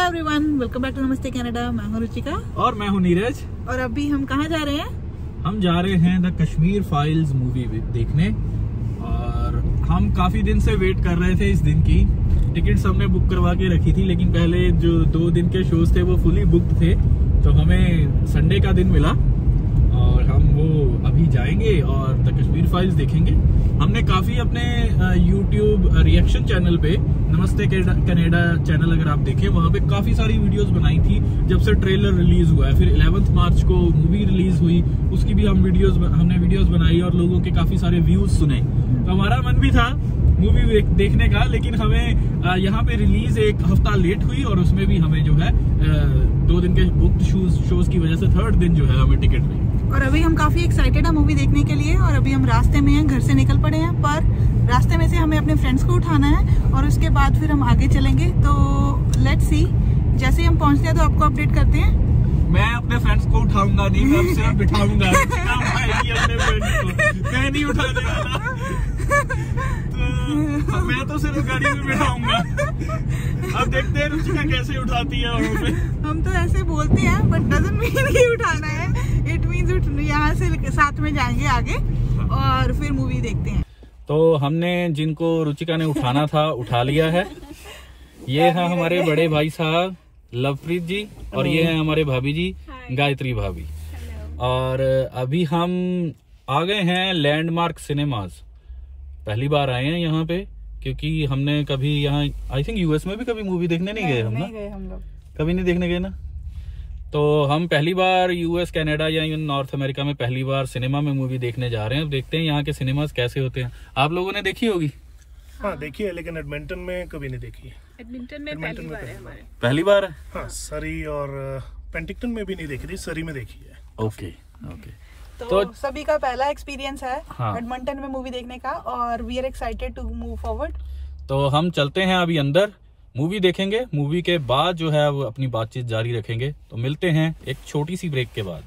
Everyone, welcome back to नमस्ते Canada. मैं हूं रुचिका और मैं हूं नीरज। और अभी हम कहाँ जा रहे हैं? हम जा रहे हैं द कश्मीर फाइल्स मूवी देखने। और हम काफी दिन से वेट कर रहे थे इस दिन की। टिकट्स हमने बुक करवा के रखी थी, लेकिन पहले जो 2 दिन के शोज थे वो फुली बुक्ड थे, तो हमें संडे का दिन मिला और हम वो अभी जाएंगे और द कश्मीर फाइल्स देखेंगे। हमने काफी अपने यूट्यूब रिएक्शन चैनल पे, नमस्ते कनाडा चैनल अगर आप देखें, वहाँ पे काफी सारी वीडियोस बनाई थी जब से ट्रेलर रिलीज हुआ है। फिर 11 मार्च को मूवी रिलीज हुई, उसकी भी हमने वीडियोस बनाई और लोगों के काफी सारे व्यूज सुने। तो हमारा मन भी था मूवी देखने का, लेकिन हमें यहाँ पे रिलीज एक हफ्ता लेट हुई और उसमें भी हमें जो है 2 दिन के बुक्ड शोज की वजह से 3rd दिन जो है हमें टिकट मिली। और अभी हम काफी एक्साइटेड हैं मूवी देखने के लिए। और अभी हम रास्ते में हैं, घर से निकल पड़े हैं, पर रास्ते में से हमें अपने फ्रेंड्स को उठाना है और उसके बाद फिर हम आगे चलेंगे। तो लेट्स सी, जैसे ही हम पहुंचते हैं तो आपको अपडेट करते हैं। मैं अपने फ्रेंड्स को उठाऊंगा नहीं, मैं सिर्फ बिठाऊंगा। अपने फ्रेंड्स को मैं नहीं उठाने वाला। तो मैं तो सिर्फ गाड़ी में बिठाऊंगा। अब देखते हैं रुचिका कैसे उठाती है हमें। हम तो ऐसे बोलते हैं बट डजंट मीन कि उठाना है। इट मींस यहाँ से साथ में जाएंगे आगे और फिर मूवी देखते हैं। तो हमने जिनको रुचिका ने उठाना था उठा लिया है। ये है हमारे बड़े भाई साहब लवप्रीत जी, और ये है हमारे भाभी जी गायत्री भाभी। और अभी हम आ गए हैं लैंडमार्क सिनेमाज। पहली बार आए हैं यहाँ पे, क्योंकि हमने कभी यहाँ आई थिंक यूएस में भी कभी मूवी देखने नहीं गए हम लोग कभी नहीं देखने गए ना। तो हम पहली बार यूएस कनाडा या नॉर्थ अमेरिका में पहली बार सिनेमा में मूवी देखने जा रहे हैं। अब देखते हैं यहाँ के सिनेमाज कैसे होते हैं। आप लोगों ने देखी होगी? हाँ देखी है, लेकिन एडमिंटन में कभी नहीं देखी है। एडमिंटन में पहली बार है हमारे। पहली बार है? हाँ, सरी और पेंटिंगटन में भी नहीं देखी थी, सरी में देखी है। ओके। तो सभी का पहला एक्सपीरियंस है हाँ। एडमिंटन में मूवी देखने का, और we are excited to move forward. तो हम चलते हैं अभी अंदर, मूवी देखेंगे। मूवी के बाद जो है वो अपनी बातचीत जारी रखेंगे। तो मिलते हैं एक छोटी सी ब्रेक के बाद।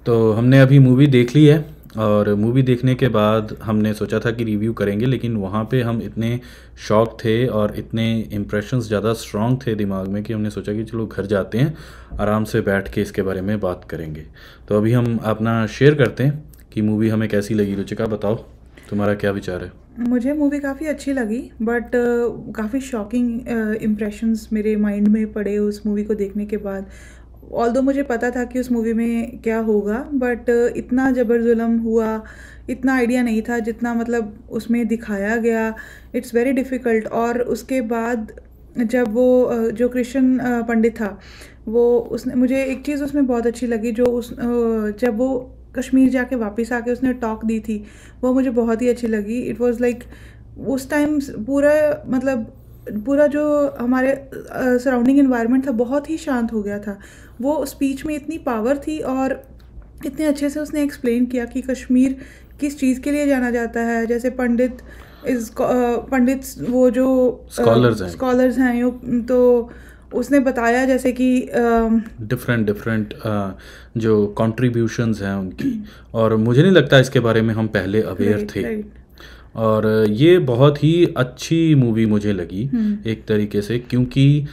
तो हमने अभी मूवी देख ली है और मूवी देखने के बाद हमने सोचा था कि रिव्यू करेंगे, लेकिन वहाँ पे हम इतने शॉक थे और इतने इम्प्रेशंस ज़्यादा स्ट्रॉन्ग थे दिमाग में कि हमने सोचा कि चलो घर जाते हैं, आराम से बैठ के इसके बारे में बात करेंगे। तो अभी हम अपना शेयर करते हैं कि मूवी हमें कैसी लगी। रुचिका बताओ, तुम्हारा क्या विचार है? मुझे मूवी काफ़ी अच्छी लगी, बट काफ़ी शॉकिंग इम्प्रेशंस मेरे माइंड में पड़े उस मूवी को देखने के बाद। ऑल्दो मुझे पता था कि उस मूवी में क्या होगा, बट इतना जबर जुल्म हुआ, इतना आइडिया नहीं था जितना मतलब उसमें दिखाया गया। It's very difficult. और उसके बाद जब वो जो कृष्ण पंडित था, वो उसने, मुझे एक चीज़ उसमें बहुत अच्छी लगी, जो जब वो कश्मीर जाके वापस आके उसने टॉक दी थी, वो मुझे बहुत ही अच्छी लगी। इट वाज लाइक उस टाइम पूरा जो हमारे सराउंडिंग एनवायरनमेंट था बहुत ही शांत हो गया था। वो स्पीच में इतनी पावर थी और इतने अच्छे से उसने एक्सप्लेन किया कि कश्मीर किस चीज़ के लिए जाना जाता है। जैसे पंडित वो जो स्कॉलर्स हैं, तो उसने बताया जैसे कि डिफरेंट जो कंट्रीब्यूशंस हैं उनकी, और मुझे नहीं लगता इसके बारे में हम पहले अवेयर थे। और ये बहुत ही अच्छी मूवी मुझे लगी एक तरीके से, क्योंकि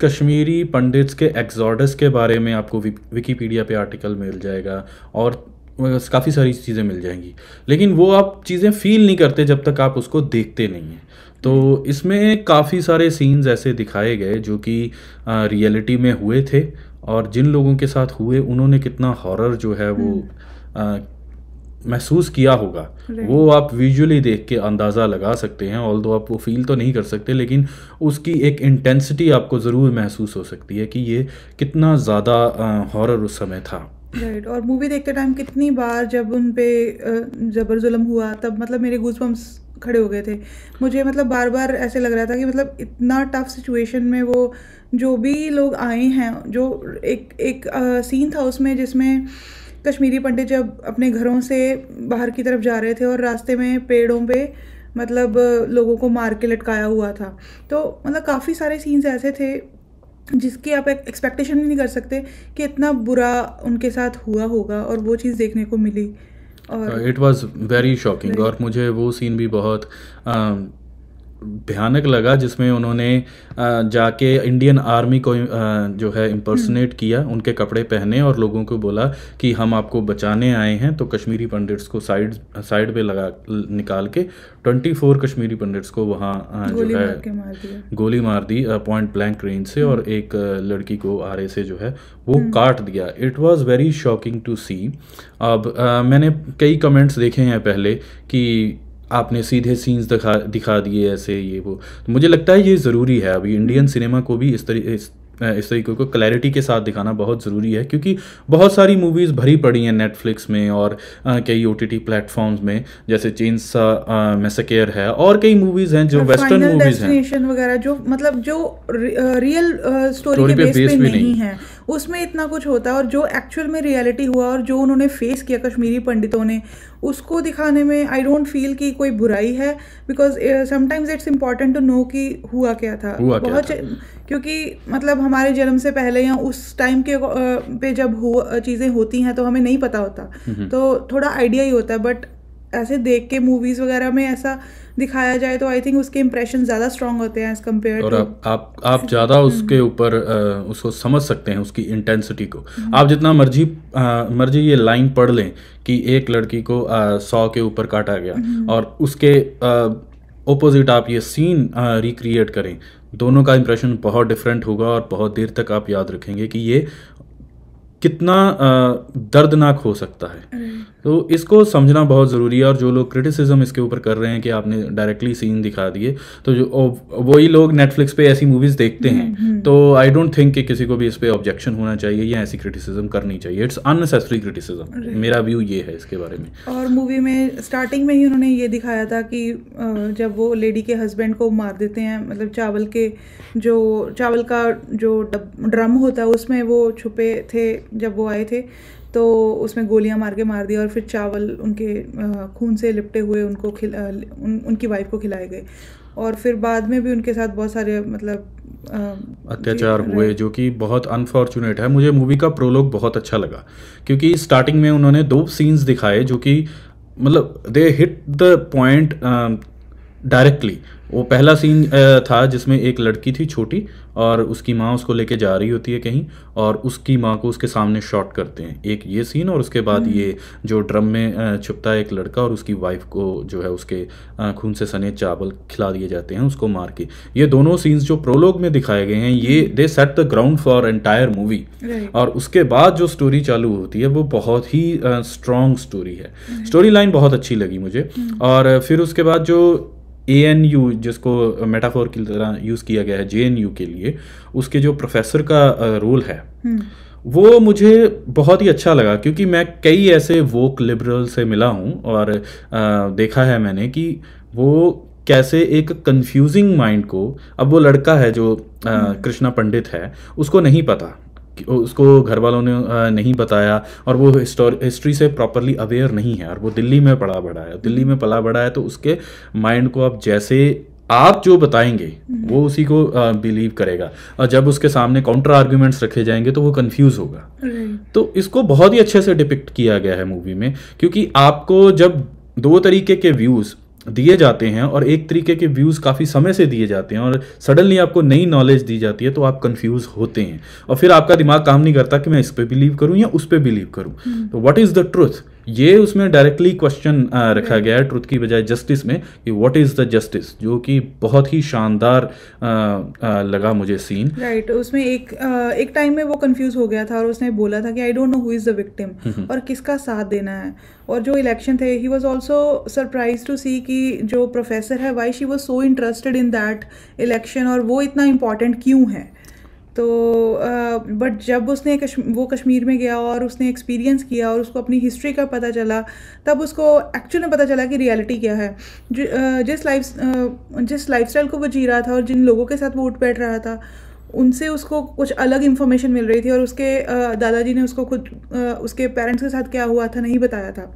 कश्मीरी पंडित्स के एक्सोडस के बारे में आपको विकीपीडिया पे आर्टिकल मिल जाएगा और काफ़ी सारी चीज़ें मिल जाएंगी, लेकिन वो आप चीज़ें फील नहीं करते जब तक आप उसको देखते नहीं हैं। तो इसमें काफ़ी सारे सीन्स ऐसे दिखाए गए जो कि रियलिटी में हुए थे, और जिन लोगों के साथ हुए उन्होंने कितना हॉरर जो है वो महसूस किया होगा वो आप विजुअली देख के अंदाज़ा लगा सकते हैं। ऑल्दो आप वो फील तो नहीं कर सकते, लेकिन उसकी एक इंटेंसिटी आपको ज़रूर महसूस हो सकती है कि ये कितना ज़्यादा हॉरर उस समय था। राइट। और मूवी देखते टाइम कितनी बार जब उन पे जबर जुल्म हुआ तब मतलब मेरे गूज़बम्स खड़े हो गए थे। मुझे मतलब बार बार ऐसे लग रहा था कि मतलब इतना टफ सिचुएशन में वो जो भी लोग आए हैं, जो एक सीन था उसमें जिसमें कश्मीरी पंडित जब अपने घरों से बाहर की तरफ जा रहे थे और रास्ते में पेड़ों पे मतलब लोगों को मार के लटकाया हुआ था। तो मतलब काफ़ी सारे सीन्स ऐसे थे जिसकी आप एक्सपेक्टेशन भी नहीं कर सकते कि इतना बुरा उनके साथ हुआ होगा, और वो चीज़ देखने को मिली। और इट वाज वेरी शॉकिंग। और मुझे वो सीन भी बहुत भयानक लगा जिसमें उन्होंने जाके इंडियन आर्मी को जो है इम्पर्सनेट किया, उनके कपड़े पहने और लोगों को बोला कि हम आपको बचाने आए हैं। तो कश्मीरी पंडिट्स को साइड पे लगा निकाल के 24 कश्मीरी पंडिट्स को वहाँ जो है गोली मार दी पॉइंट ब्लैंक रेंज से, और एक लड़की को आरे से जो है वो काट दिया। It was very shocking to see. अब मैंने कई कमेंट्स देखे हैं पहले कि आपने सीधे सीन्स दिखा दिए ऐसे ये वो। तो मुझे लगता है ये ज़रूरी है, अभी इंडियन सिनेमा को भी इस तरीके को क्लैरिटी के साथ दिखाना बहुत ज़रूरी है, क्योंकि बहुत सारी मूवीज़ भरी पड़ी हैं नेटफ्लिक्स में और कई OTT प्लेटफॉर्म्स में, जैसे चेनसॉ मैसेकर है और कई मूवीज़ हैं जो वेस्टर्न मूवीज़ हैं वगैरह, जो मतलब जो रियल स्टोरी के बेस पे नहीं है, उसमें इतना कुछ होता है। और जो एक्चुअल में रियलिटी हुआ और जो उन्होंने फेस किया कश्मीरी पंडितों ने, उसको दिखाने में आई डोंट फील कि कोई बुराई है, because sometimes it's important to know कि हुआ क्या था। क्योंकि मतलब हमारे जन्म से पहले या उस टाइम के पे जब चीज़ें होती हैं तो हमें नहीं पता होता, तो थोड़ा आइडिया ही होता है। बट ऐसे देख के मूवीज़ वगैरह में ऐसा दिखाया जाए तो आई थिंक उसके इंप्रेशन ज़्यादा स्ट्रांग होते हैं एज कम्पेयर और आप ज़्यादा उसके ऊपर उसको समझ सकते हैं, उसकी इंटेंसिटी को। आप जितना मर्जी ये लाइन पढ़ लें कि एक लड़की को 100 के ऊपर काटा गया और उसके ओपोजिट आप ये सीन रिक्रिएट करें, दोनों का इंप्रेशन बहुत डिफरेंट होगा और बहुत देर तक आप याद रखेंगे कि ये कितना दर्दनाक हो सकता है। तो इसको समझना बहुत ज़रूरी है। और जो लोग क्रिटिसिज्म इसके ऊपर कर रहे हैं कि आपने डायरेक्टली सीन दिखा दिए, तो जो वही लोग नेटफ्लिक्स पे ऐसी मूवीज़ देखते हैं, तो आई डोंट थिंक कि किसी को भी इस पे ऑब्जेक्शन होना चाहिए या ऐसी क्रिटिसिज्म करनी चाहिए। इट्स अननेसेसरी क्रिटिसिज्म, मेरा व्यू ये है इसके बारे में। और मूवी में स्टार्टिंग में ही उन्होंने ये दिखाया था कि जब वो लेडी के हस्बैंड को मार देते हैं, मतलब चावल का जो ड्रम होता है उसमें वो छुपे थे जब वो आए थे, तो उसमें गोलियां मार दिया और फिर चावल उनके खून से लिपटे हुए उनको उनकी वाइफ को खिलाए गए। और फिर बाद में भी उनके साथ बहुत सारे मतलब अत्याचार हुए, जो कि बहुत अनफॉर्चुनेट है। मुझे मूवी का प्रोलॉग बहुत अच्छा लगा, क्योंकि स्टार्टिंग में उन्होंने 2 सीन्स दिखाए जो कि मतलब दे हिट द पॉइंट डायरेक्टली। वो पहला सीन था जिसमें एक लड़की थी छोटी और उसकी माँ उसको लेके जा रही होती है कहीं, और उसकी माँ को उसके सामने शॉट करते हैं, एक ये सीन। और उसके बाद ये जो ड्रम में छुपता है एक लड़का और उसकी वाइफ को जो है उसके खून से सने चावल खिला दिए जाते हैं उसको मार के। ये दोनों सीन्स जो प्रोलॉग में दिखाए गए हैं, ये they set the ground for entire movie. और उसके बाद जो स्टोरी चालू होती है वो बहुत ही स्ट्रॉन्ग स्टोरी है। स्टोरी लाइन बहुत अच्छी लगी मुझे। और फिर उसके बाद जो ANU, जिसको मेटाफोर की तरह यूज़ किया गया है JNU के लिए, उसके जो प्रोफेसर का रोल है वो मुझे बहुत ही अच्छा लगा, क्योंकि मैं कई ऐसे वोक लिबरल से मिला हूँ और देखा है मैंने कि वो कैसे एक कंफ्यूजिंग माइंड को, अब वो लड़का है जो कृष्णा पंडित है, उसको नहीं पता, उसको घर वालों ने नहीं बताया और वो हिस्ट्री से प्रॉपरली अवेयर नहीं है, और वो दिल्ली में पला बड़ा है। तो उसके माइंड को आप जैसे आप जो बताएंगे वो उसी को बिलीव करेगा, और जब उसके सामने काउंटर आर्ग्यूमेंट्स रखे जाएंगे तो वो कंफ्यूज होगा। तो इसको बहुत ही अच्छे से डिपिक्ट किया गया है मूवी में, क्योंकि आपको जब 2 तरीके के व्यूज़ दिए जाते हैं और एक तरीके के व्यूज़ काफ़ी समय से दिए जाते हैं और सडनली आपको नई नॉलेज दी जाती है, तो आप कंफ्यूज होते हैं और फिर आपका दिमाग काम नहीं करता कि मैं इस पे बिलीव करूं या उस पे बिलीव करूं। तो व्हाट इज़ द ट्रुथ, ये उसमें डायरेक्टली क्वेश्चन रखा गया है ट्रुथ की बजाय जस्टिस में कि व्हाट इज द जस्टिस, जो कि बहुत ही शानदार लगा मुझे सीन। राइट, उसमें एक टाइम में वो कंफ्यूज हो गया था और उसने बोला था कि I don't know who is the victim और किसका साथ देना है। और जो इलेक्शन थे, he was also surprise to see कि जो प्रोफेसर है why she was so interested in that election और वो इतना इम्पोर्टेंट क्यों है। तो बट जब उसने वो कश्मीर में गया और उसने एक्सपीरियंस किया और उसको अपनी हिस्ट्री का पता चला, तब उसको एक्चुअली पता चला कि रियलिटी क्या है। जिस लाइफस्टाइल को वो जी रहा था और जिन लोगों के साथ वो उठ बैठ रहा था, उनसे उसको कुछ अलग इन्फॉर्मेशन मिल रही थी। और उसके दादाजी ने उसको खुद उसके पेरेंट्स के साथ क्या हुआ था नहीं बताया था।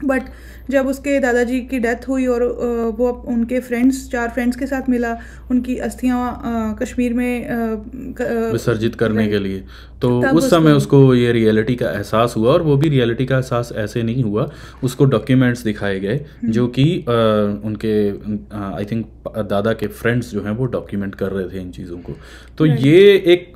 बट जब उसके दादाजी की डेथ हुई और वो उनके चार फ्रेंड्स के साथ मिला, उनकी अस्थियां कश्मीर में विसर्जित करने के लिए, तो उस समय उसको ये रियलिटी का एहसास हुआ। और वो भी रियलिटी का एहसास ऐसे नहीं हुआ, उसको डॉक्यूमेंट्स दिखाए गए जो कि उनके आई थिंक दादा के फ्रेंड्स जो हैं वो डॉक्यूमेंट कर रहे थे इन चीज़ों को। तो ये एक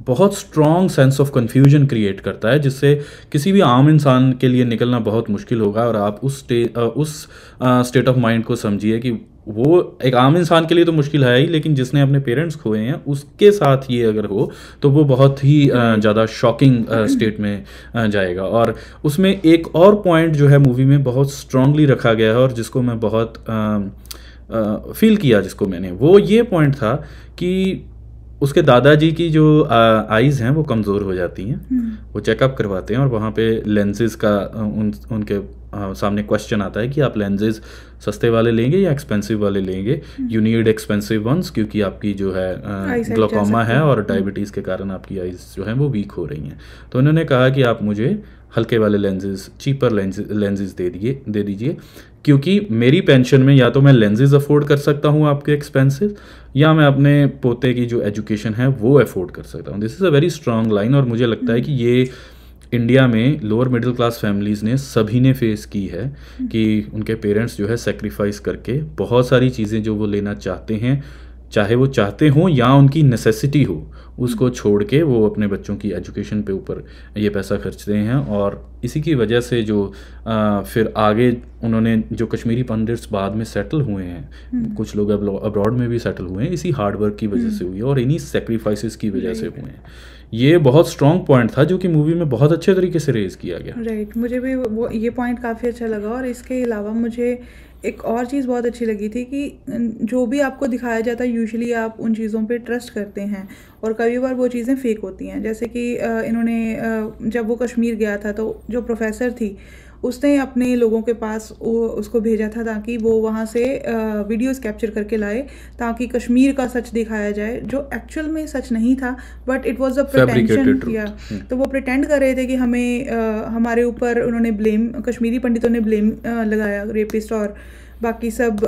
बहुत strong sense of confusion create करता है, जिससे किसी भी आम इंसान के लिए निकलना बहुत मुश्किल होगा। और आप उस स्टेट ऑफ माइंड को समझिए कि वो एक आम इंसान के लिए तो मुश्किल है ही, लेकिन जिसने अपने पेरेंट्स खोए हैं उसके साथ ये अगर हो तो वो बहुत ही ज़्यादा शॉकिंग स्टेट में जाएगा। और उसमें एक और पॉइंट जो है मूवी में बहुत स्ट्रांगली रखा गया है और जिसको मैं बहुत फील किया, जिसको मैंने, वो ये पॉइंट था कि उसके दादाजी की जो आईज़ हैं वो कमज़ोर हो जाती हैं। वो चेकअप करवाते हैं और वहाँ पे लेंसेज का उनके सामने क्वेश्चन आता है कि आप लेंसेज सस्ते वाले लेंगे या एक्सपेंसिव वाले लेंगे। यू नीड एक्सपेंसिव वंस, क्योंकि आपकी जो है ग्लोकोमा है और डायबिटीज़ के कारण आपकी आईज़ जो हैं वो वीक हो रही हैं। तो उन्होंने कहा कि आप मुझे हल्के वाले लेंसेज, चीपर लेंसेज दे दीजिए, क्योंकि मेरी पेंशन में या तो मैं लेंसेज अफोर्ड कर सकता हूँ आपके एक्सपेंसेस, या मैं अपने पोते की जो एजुकेशन है वो अफोर्ड कर सकता हूँ। This is a very strong line. और मुझे लगता है कि ये इंडिया में लोअर मिडिल क्लास फैमिलीज़ ने सभी ने फेस की है कि उनके पेरेंट्स जो है सेक्रीफाइस करके बहुत सारी चीज़ें जो वो लेना चाहते हैं, चाहे वो चाहते हों या उनकी नेसेसिटी हो, उसको छोड़ के वो अपने बच्चों की एजुकेशन पे ऊपर ये पैसा खर्चते हैं। और इसी की वजह से जो फिर आगे उन्होंने जो कश्मीरी पंडिट्स बाद में सेटल हुए हैं, कुछ लोग अब्रॉड में भी सेटल हुए हैं, इसी हार्ड वर्क की वजह से हुई है और इन्हीं सेक्रीफाइसेस की वजह से हुए हैं। ये बहुत स्ट्रॉन्ग पॉइंट था जो कि मूवी में बहुत अच्छे तरीके से रेज किया गया। राइट, मुझे भी वो ये पॉइंट काफ़ी अच्छा लगा। और इसके अलावा मुझे एक और चीज़ बहुत अच्छी लगी थी कि जो भी आपको दिखाया जाता है यूजुअली आप उन चीज़ों पे ट्रस्ट करते हैं और कई बार वो चीज़ें फेक होती हैं। जैसे कि इन्होंने जब वो कश्मीर गया था तो जो प्रोफेसर थी उसने अपने लोगों के पास उसको भेजा था ताकि वो वहाँ से वीडियोस कैप्चर करके लाए ताकि कश्मीर का सच दिखाया जाए, जो एक्चुअल में सच नहीं था but it was a pretension किया। तो वो प्रिटेंड कर रहे थे कि हमें हमारे ऊपर उन्होंने ब्लेम, कश्मीरी पंडितों ने ब्लेम लगाया, रेपिस्ट और बाकी सब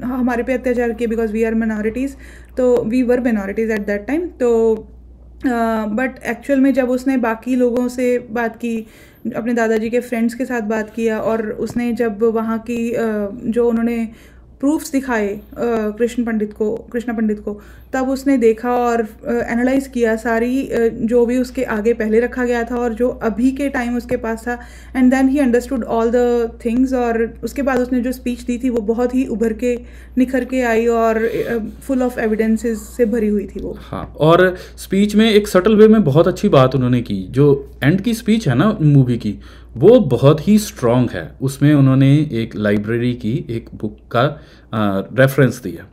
हमारे पे अत्याचार किए बिकॉज वी आर माइनॉरिटीज़। तो we were minorities at that time. तो बट एक्चुअल में जब उसने बाकी लोगों से बात की, अपने दादाजी के फ्रेंड्स के साथ बात किया और उसने जब वहाँ की जो उन्होंने प्रूफ्स दिखाए कृष्णा पंडित को, तब उसने देखा और एनालाइज किया सारी जो भी उसके आगे पहले रखा गया था और जो अभी के टाइम उसके पास था, and then he understood all the things. और उसके बाद उसने जो स्पीच दी थी वो बहुत ही उभर के निखर के आई और फुल ऑफ एविडेंसेस से भरी हुई थी वो। हाँ, और स्पीच में एक सटल वे में बहुत अच्छी बात उन्होंने की। जो एंड की स्पीच है ना मूवी की, वो बहुत ही स्ट्रॉन्ग है। उसमें उन्होंने एक लाइब्रेरी की एक बुक का रेफरेंस दिया।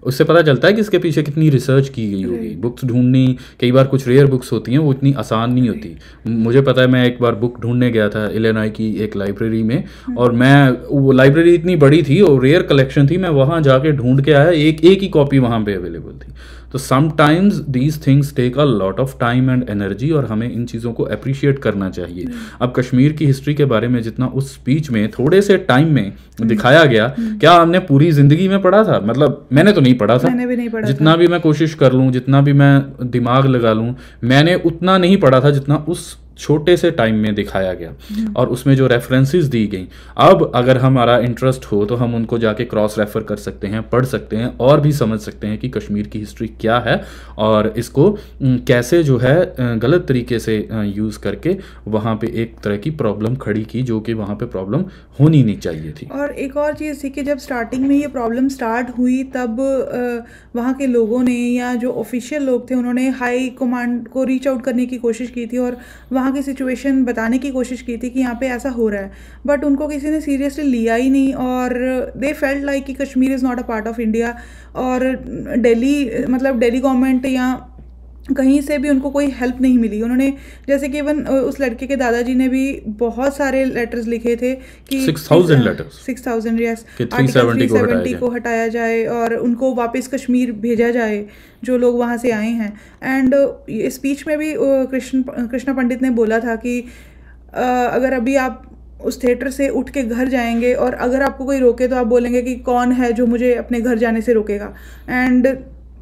उससे पता चलता है कि इसके पीछे कितनी रिसर्च की गई होगी। बुक्स ढूंढनी, कई बार कुछ रेयर बुक्स होती हैं वो इतनी आसान नहीं होती। मुझे पता है, मैं एक बार बुक ढूंढने गया था इलिनॉय की एक लाइब्रेरी में, और वो लाइब्रेरी इतनी बड़ी थी और रेयर कलेक्शन थी, मैं वहाँ जाके ढूंढ के आया, एक ही कॉपी वहाँ पे अवेलेबल थी। तो sometimes these things take a lot of time and energy और हमें इन चीज़ों को अप्रिशिएट करना चाहिए। अब कश्मीर की हिस्ट्री के बारे में जितना उस स्पीच में थोड़े से टाइम में दिखाया गया, क्या हमने पूरी जिंदगी में पढ़ा था? मतलब मैंने तो नहीं पढ़ा था, मैंने भी नहीं पढ़ा जितना था। भी मैं कोशिश कर लूँ, जितना भी मैं दिमाग लगा लूँ, मैंने उतना नहीं पढ़ा था जितना उस छोटे से टाइम में दिखाया गया और उसमें जो रेफरेंसेस दी गई, अब अगर हमारा इंटरेस्ट हो तो हम उनको जाके क्रॉस रेफर कर सकते हैं, पढ़ सकते हैं और भी समझ सकते हैं कि कश्मीर की हिस्ट्री क्या है और इसको कैसे जो है गलत तरीके से यूज़ करके वहाँ पे एक तरह की प्रॉब्लम खड़ी की जो कि वहाँ पे प्रॉब्लम होनी नहीं चाहिए थी। और एक और चीज़ थी कि जब स्टार्टिंग में ये प्रॉब्लम स्टार्ट हुई तब वहाँ के लोगों ने या जो ऑफिशियल लोग थे उन्होंने हाई कमांड को रीच आउट करने की कोशिश की थी और वहाँ की सिचुएशन बताने की कोशिश की थी कि यहाँ पे ऐसा हो रहा है, बट उनको किसी ने सीरियसली लिया ही नहीं और दे फेल्ट लाइक कि Kashmir is not a part of India. और दिल्ली मतलब दिल्ली गवर्नमेंट या कहीं से भी उनको कोई हेल्प नहीं मिली। उन्होंने जैसे कि इवन उस लड़के के दादाजी ने भी बहुत सारे लेटर्स लिखे थे कि 6000 लेटर्स 6000 यस कि आर्टिकल 370 को हटाया जाए और उनको वापस कश्मीर भेजा जाए जो लोग वहाँ से आए हैं। एंड स्पीच में भी कृष्णा पंडित ने बोला था कि अगर अभी आप उस थिएटर से उठ के घर जाएंगे और अगर आपको कोई रोके तो आप बोलेंगे कि कौन है जो मुझे अपने घर जाने से रोकेगा। एंड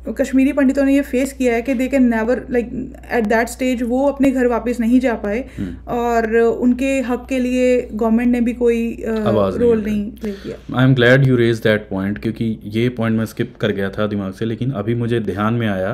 कश्मीरी पंडितों ने ये फेस किया है कि they can never like at that stage वो अपने घर वापस नहीं जा पाए और उनके हक के लिए गवर्नमेंट ने भी कोई रोल नहीं प्ले किया। I am glad you raise that point, क्योंकि ये पॉइंट मैं स्किप कर गया था दिमाग से, लेकिन अभी मुझे ध्यान में आया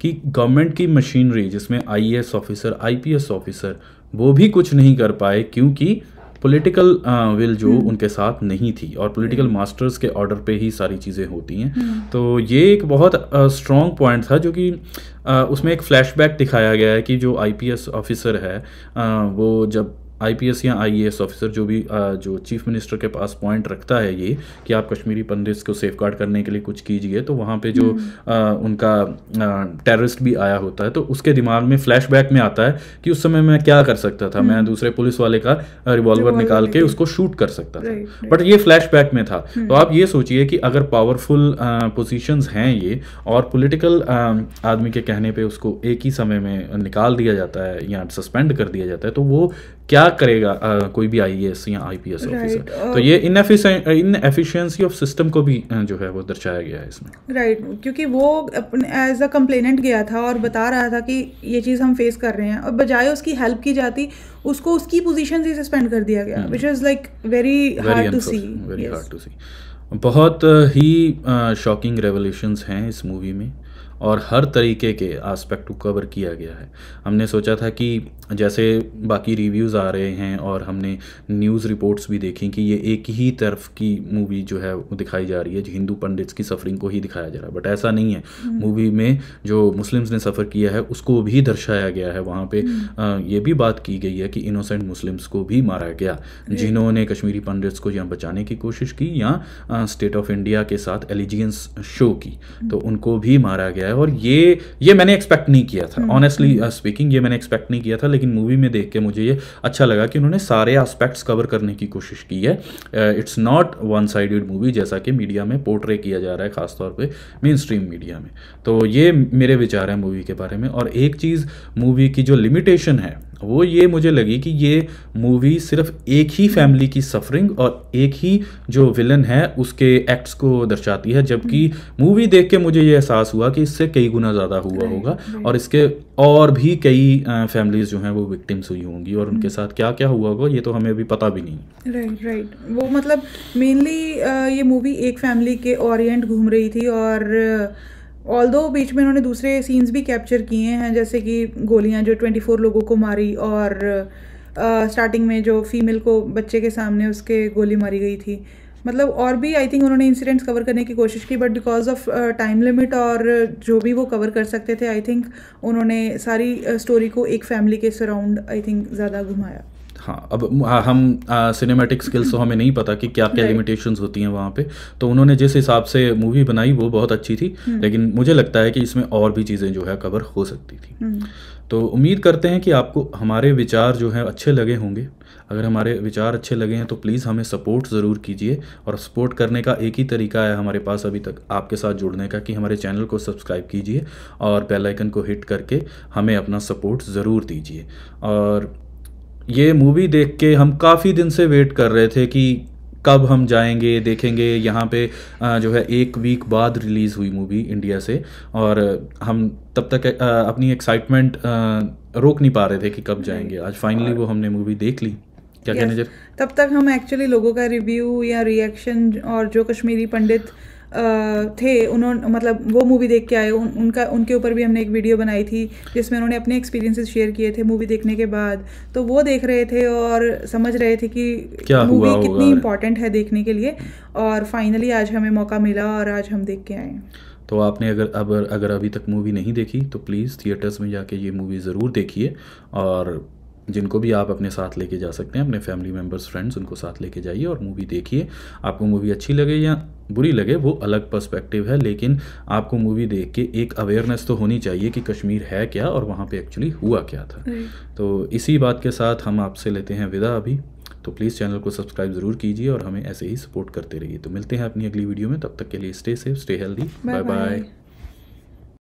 कि गवर्नमेंट की मशीनरी जिसमें IAS ऑफिसर IPS ऑफिसर वो भी कुछ नहीं कर पाए क्योंकि पॉलिटिकल विल जो उनके साथ नहीं थी और पॉलिटिकल मास्टर्स के ऑर्डर पे ही सारी चीज़ें होती हैं। तो ये एक बहुत स्ट्रॉन्ग पॉइंट था जो कि उसमें एक फ्लैशबैक दिखाया गया है कि जो IPS ऑफिसर है वो जब IPS या IAS ऑफिसर जो भी जो चीफ मिनिस्टर के पास पॉइंट रखता है ये कि आप कश्मीरी पंडित्स को सेफगार्ड करने के लिए कुछ कीजिए, तो वहाँ पे जो उनका टेररिस्ट भी आया होता है तो उसके दिमाग में फ्लैशबैक में आता है कि उस समय मैं क्या कर सकता था, मैं दूसरे पुलिस वाले का रिवॉल्वर निकाल के उसको शूट कर सकता था, बट ये फ्लैशबैक में था। तो आप ये सोचिए कि अगर पावरफुल पोजीशंस हैं ये और पॉलिटिकल आदमी के कहने पे उसको एक ही समय में निकाल दिया जाता है या सस्पेंड कर दिया जाता है तो वो क्या करेगा कोई भी IAS या IPS ऑफिसर। तो ये इनएफिशिएंसी ऑफ सिस्टम को भी जो है वो दर्शाया गया है इसमें। राइट क्योंकि वो एज अ कंप्लेनेंट गया था और बता रहा था कि ये चीज़ हम फेस कर रहे हैं और बजाय उसकी हेल्प की जाती उसको उसकी पोजीशन से सस्पेंड कर दिया गया, which is like very hard to see. बहुत ही शॉकिंग रेवलेशंस हैं इस मूवी में और हर तरीके के एस्पेक्ट को कवर किया गया है। हमने सोचा था कि जैसे बाकी रिव्यूज़ आ रहे हैं और हमने न्यूज़ रिपोर्ट्स भी देखी कि ये एक ही तरफ की मूवी जो है वो दिखाई जा रही है, जो हिंदू पंडित्स की सफरिंग को ही दिखाया जा रहा है, बट ऐसा नहीं है। मूवी में जो मुस्लिम्स ने सफ़र किया है उसको भी दर्शाया गया है। वहाँ पे ये भी बात की गई है कि इनोसेंट मुस्लिम्स को भी मारा गया जिन्होंने कश्मीरी पंडित्स को यहाँ बचाने की कोशिश की या स्टेट ऑफ इंडिया के साथ एलिजियंस शो की, तो उनको भी मारा गया है। और ये मैंने एक्सपेक्ट नहीं किया था, ऑनेस्टली स्पीकिंग ये मैंने एक्सपेक्ट नहीं किया था, लेकिन मूवी में देख के मुझे ये अच्छा लगा कि उन्होंने सारे एस्पेक्ट्स कवर करने की कोशिश की है। It's not one sided movie जैसा कि मीडिया में पोर्ट्रे किया जा रहा है, खासतौर पे मेन स्ट्रीम मीडिया में। तो ये मेरे विचार हैं मूवी के बारे में। और एक चीज़ मूवी की जो लिमिटेशन है वो ये मुझे लगी कि ये मूवी सिर्फ एक ही फैमिली की सफरिंग और एक ही जो विलन है उसके एक्ट्स को दर्शाती है, जबकि मूवी देख के मुझे ये एहसास हुआ कि इससे कई गुना ज़्यादा हुआ होगा और इसके और भी कई फैमिलीज जो हैं वो विक्टिम्स हुई होंगी और उनके साथ क्या क्या हुआ होगा ये तो हमें अभी पता भी नहीं। राइट वो मतलब मेनली ये मूवी एक फैमिली के ओरिएंट घूम रही थी और ऑल्दो बीच में उन्होंने दूसरे सीन्स भी कैप्चर किए हैं, जैसे कि गोलियां जो 24 लोगों को मारी और स्टार्टिंग में जो फीमेल को बच्चे के सामने उसके गोली मारी गई थी। मतलब और भी आई थिंक उन्होंने इंसिडेंट्स कवर करने की कोशिश की, but because of time limit और जो भी वो कवर कर सकते थे आई थिंक उन्होंने सारी स्टोरी को एक फैमिली के सराउंड आई थिंक ज़्यादा घुमाया। हाँ, अब हम सिनेमैटिक स्किल्स तो हमें नहीं पता कि क्या क्या लिमिटेशंस होती हैं वहाँ पे, तो उन्होंने जिस हिसाब से मूवी बनाई वो बहुत अच्छी थी, लेकिन मुझे लगता है कि इसमें और भी चीज़ें जो है कवर हो सकती थी। तो उम्मीद करते हैं कि आपको हमारे विचार जो हैं अच्छे लगे होंगे। अगर हमारे विचार अच्छे लगे हैं तो प्लीज़ हमें सपोर्ट ज़रूर कीजिए, और सपोर्ट करने का एक ही तरीका है हमारे पास अभी तक आपके साथ जुड़ने का कि हमारे चैनल को सब्सक्राइब कीजिए और बेल आइकन को हिट करके हमें अपना सपोर्ट ज़रूर दीजिए। और ये मूवी देख के हम काफ़ी दिन से वेट कर रहे थे कि कब हम जाएंगे देखेंगे। यहाँ पे जो है 1 वीक बाद रिलीज़ हुई मूवी इंडिया से, और हम तब तक अपनी एक्साइटमेंट रोक नहीं पा रहे थे कि कब जाएंगे। आज फाइनली वो हमने मूवी देख ली। क्या कहने जब तब तक हम एक्चुअली लोगों का रिव्यू या रिएक्शन, और जो कश्मीरी पंडित थे उन्होंने मतलब वो मूवी देख के आए, उनके ऊपर भी हमने एक वीडियो बनाई थी जिसमें उन्होंने अपने एक्सपीरियंसेस शेयर किए थे मूवी देखने के बाद। तो वो देख रहे थे और समझ रहे थे कि मूवी कितनी इम्पोर्टेंट है देखने के लिए, और फाइनली आज हमें मौका मिला और आज हम देख के आए। तो आपने अगर अभी तक मूवी नहीं देखी तो प्लीज़ थिएटर्स में जाके ये मूवी ज़रूर देखिए, और जिनको भी आप अपने साथ लेके जा सकते हैं, अपने फैमिली मेम्बर्स, फ्रेंड्स, उनको साथ लेके जाइए और मूवी देखिए। आपको मूवी अच्छी लगे या बुरी लगे वो अलग पर्सपेक्टिव है, लेकिन आपको मूवी देख के एक अवेयरनेस तो होनी चाहिए कि कश्मीर है क्या और वहाँ पे एक्चुअली हुआ क्या था। तो इसी बात के साथ हम आपसे लेते हैं विदा अभी। तो प्लीज़ चैनल को सब्सक्राइब ज़रूर कीजिए और हमें ऐसे ही सपोर्ट करते रहिए। तो मिलते हैं अपनी अगली वीडियो में, तब तक के लिए stay safe, stay healthy, bye bye.